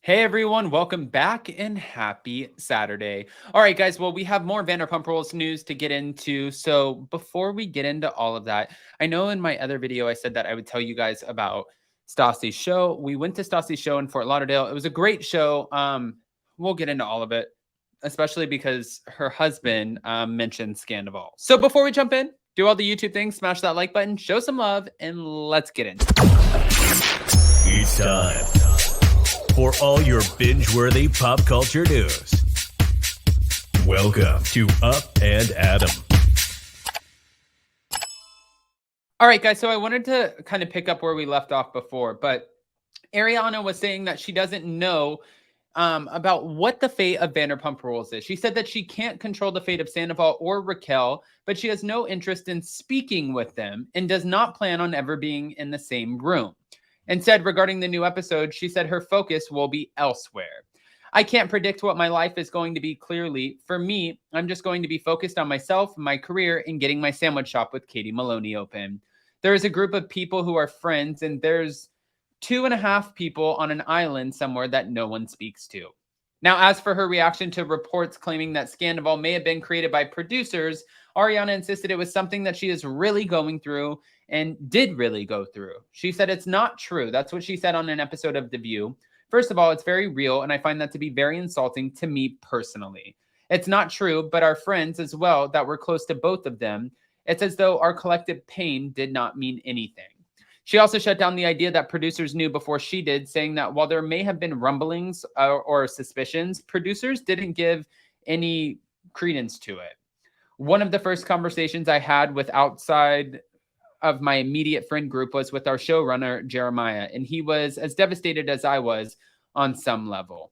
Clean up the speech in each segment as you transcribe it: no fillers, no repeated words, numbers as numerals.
Hey everyone, welcome back and happy Saturday. All right, guys, well, we have more Vanderpump Rules news to get into. So before we get into all of that, I know in my other video I said that I would tell you guys about Stassi's show. We went to Stassi's show in Fort Lauderdale. It was a great show. We'll get into all of it, especially because her husband mentioned Sandoval. So before we jump in, do all the YouTube things, smash that like button, show some love, and let's get into it. It's time for all your binge-worthy pop culture news. Welcome to Up and Adam. All right, guys, so I wanted to kind of pick up where we left off before, but Ariana was saying that she doesn't know about what the fate of Vanderpump Rules is. She said that she can't control the fate of Sandoval or Raquel, but she has no interest in speaking with them and does not plan on ever being in the same room. Instead, regarding the new episode, she said her focus will be elsewhere. I can't predict what my life is going to be clearly. For me, I'm just going to be focused on myself, my career, and getting my sandwich shop with Katie Maloney open. There is a group of people who are friends, and there's 2.5 people on an island somewhere that no one speaks to. Now, as for her reaction to reports claiming that Sandoval may have been created by producers, Ariana insisted it was something that she is really going through and did really go through. She said it's not true. That's what she said on an episode of The View. First of all, it's very real, and I find that to be very insulting to me personally. It's not true, but our friends as well that were close to both of them, it's as though our collective pain did not mean anything. She also shut down the idea that producers knew before she did, saying that while there may have been rumblings or suspicions, producers didn't give any credence to it. One of the first conversations I had with outside of my immediate friend group was with our showrunner, Jeremiah, and he was as devastated as I was on some level.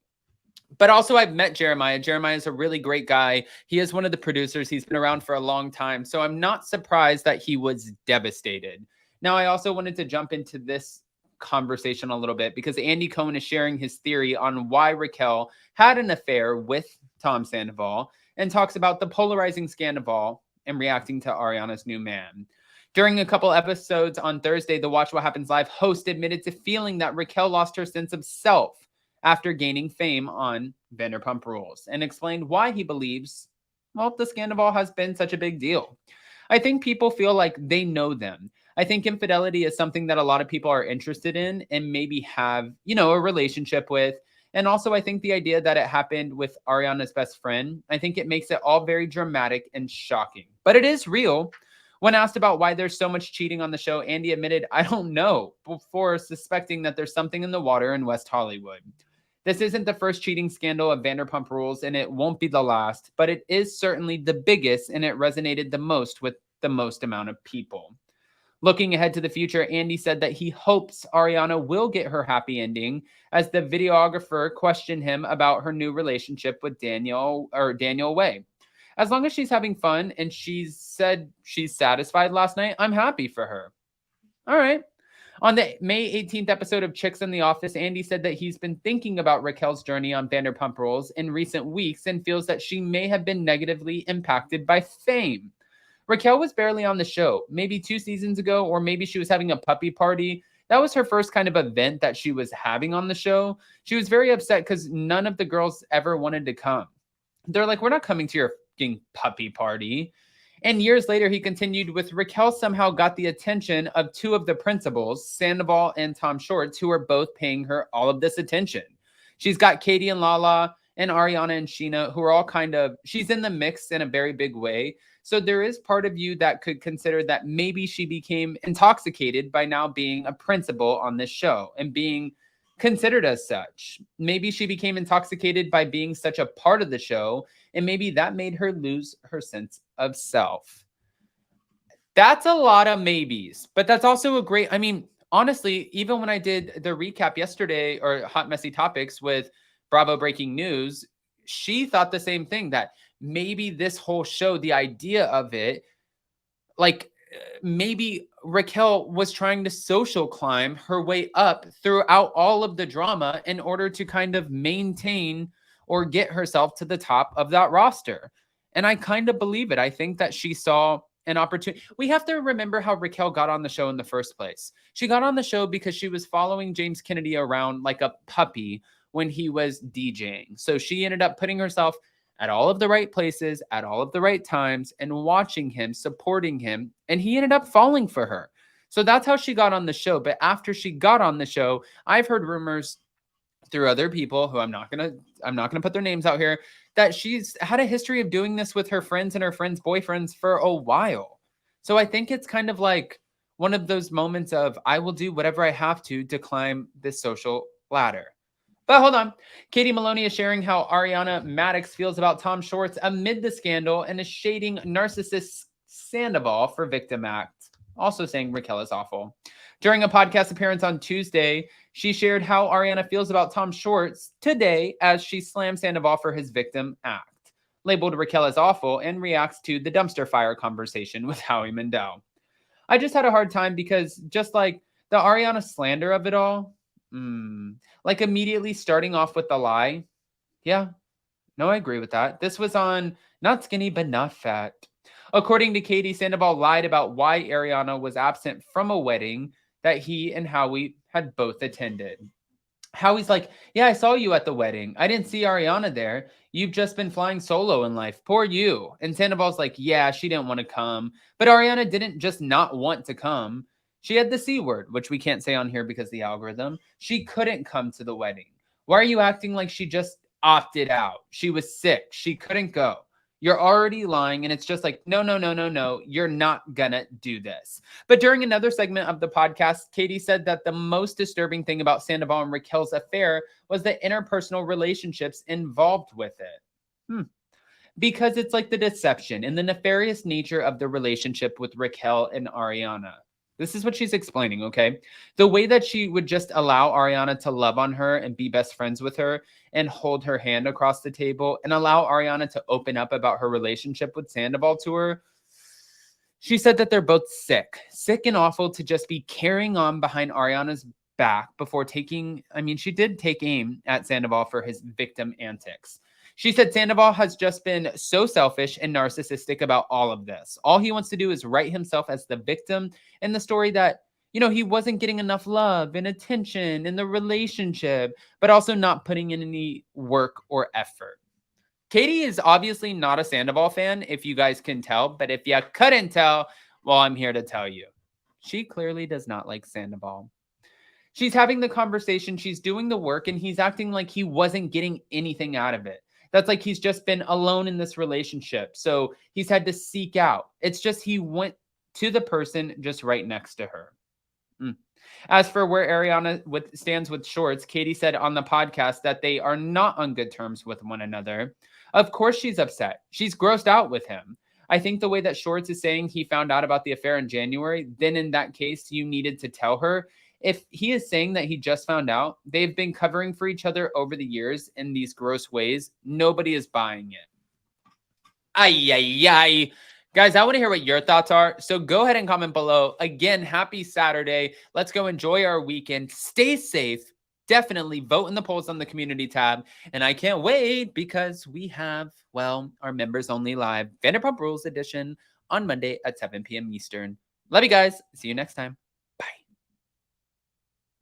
But also I've met Jeremiah. Jeremiah is a really great guy. He is one of the producers. He's been around for a long time. So I'm not surprised that he was devastated. Now, I also wanted to jump into this conversation a little bit because Andy Cohen is sharing his theory on why Raquel had an affair with Tom Sandoval and talks about the polarizing Sandoval and reacting to Ariana's new man. During a couple episodes on Thursday, the Watch What Happens Live host admitted to feeling that Raquel lost her sense of self after gaining fame on Vanderpump Rules and explained why he believes, well, the Sandoval has been such a big deal. I think people feel like they know them. I think infidelity is something that a lot of people are interested in and maybe have, a relationship with. And also, I think the idea that it happened with Ariana's best friend, I think it makes it all very dramatic and shocking. But it is real. When asked about why there's so much cheating on the show, Andy admitted, I don't know, before suspecting that there's something in the water in West Hollywood. This isn't the first cheating scandal of Vanderpump Rules, and it won't be the last, but it is certainly the biggest, and it resonated the most with the most amount of people. Looking ahead to the future, Andy said that he hopes Ariana will get her happy ending, as the videographer questioned him about her new relationship with Daniel Way. As long as she's having fun and she said she's satisfied last night, I'm happy for her. All right. On the May 18th episode of Chicks in the Office, Andy said that he's been thinking about Raquel's journey on Vanderpump Rules in recent weeks and feels that she may have been negatively impacted by fame. Raquel was barely on the show, maybe 2 seasons ago, or maybe she was having a puppy party. That was her first kind of event that she was having on the show. She was very upset because none of the girls ever wanted to come. They're like, we're not coming to your puppy party. And years later, he continued with Raquel somehow got the attention of 2 of the principals, Sandoval and Tom Shorts, who are both paying her all of this attention. She's got Katie and Lala and Ariana and Sheena, who are all she's in the mix in a very big way. So there is part of you that could consider that maybe she became intoxicated by now being a principal on this show and being considered as such. Maybe she became intoxicated by being such a part of the show, and maybe that made her lose her sense of self. That's a lot of maybes, but that's also honestly, even when I did the recap yesterday or Hot Messy Topics with Bravo Breaking News, she thought the same thing, that maybe this whole show, the idea of it, maybe Raquel was trying to social climb her way up throughout all of the drama in order to kind of maintain or get herself to the top of that roster. And I kind of believe it. I think that she saw an opportunity. We have to remember how Raquel got on the show in the first place. She got on the show because she was following James Kennedy around like a puppy when he was DJing. So she ended up putting herself at all of the right places at all of the right times and watching him, supporting him, and he ended up falling for her. So that's how she got on the show. But after she got on the show, I've heard rumors through other people who I'm not gonna put their names out here, that she's had a history of doing this with her friends and her friends' boyfriends for a while. So I think it's kind of like one of those moments of I will do whatever I have to climb this social ladder. But hold on. Katie Maloney is sharing how Ariana Maddox feels about Tom Shorts amid the scandal and is shading narcissist Sandoval for victim act. Also saying Raquel is awful. During a podcast appearance on Tuesday, she shared how Ariana feels about Tom Shorts today as she slams Sandoval for his victim act, labeled Raquel as awful, and reacts to the dumpster fire conversation with Howie Mandel. I just had a hard time because just like the Ariana slander of it all, like immediately starting off with the lie. Yeah, no, I agree with that. This was on Not Skinny But Not Fat. According to Katie, Sandoval lied about why Ariana was absent from a wedding that he and Howie had both attended. Howie's like, yeah, I saw you at the wedding. I didn't see Ariana there. You've just been flying solo in life. Poor you. And Sandoval's like, yeah, she didn't want to come. But Ariana didn't just not want to come. She had the C word, which we can't say on here because of the algorithm. She couldn't come to the wedding. Why are you acting like she just opted out? She was sick. She couldn't go. You're already lying. And it's just like, no. You're not gonna do this. But during another segment of the podcast, Katie said that the most disturbing thing about Sandoval and Raquel's affair was the interpersonal relationships involved with it. Because it's like the deception and the nefarious nature of the relationship with Raquel and Ariana. This is what she's explaining, okay? The way that she would just allow Ariana to love on her and be best friends with her and hold her hand across the table and allow Ariana to open up about her relationship with Sandoval to her. She said that they're both sick and awful to just be carrying on behind Ariana's back before she did take aim at Sandoval for his victim antics. She said Sandoval has just been so selfish and narcissistic about all of this. All he wants to do is write himself as the victim in the story that, he wasn't getting enough love and attention in the relationship, but also not putting in any work or effort. Katie is obviously not a Sandoval fan, if you guys can tell, but if you couldn't tell, well, I'm here to tell you. She clearly does not like Sandoval. She's having the conversation, she's doing the work, and he's acting like he wasn't getting anything out of it. That's like he's just been alone in this relationship. So he's had to seek out. It's just he went to the person just right next to her. As for where Ariana stands with Shorts, Katie said on the podcast that they are not on good terms with one another. Of course she's upset. She's grossed out with him. I think the way that Shorts is saying he found out about the affair in January, then in that case, you needed to tell her. If he is saying that he just found out, they've been covering for each other over the years in these gross ways. Nobody is buying it. Ay. Guys, I want to hear what your thoughts are. So go ahead and comment below. Again, happy Saturday. Let's go enjoy our weekend. Stay safe. Definitely vote in the polls on the community tab. And I can't wait because we have, our members only live Vanderpump Rules edition on Monday at 7 p.m. Eastern. Love you guys. See you next time.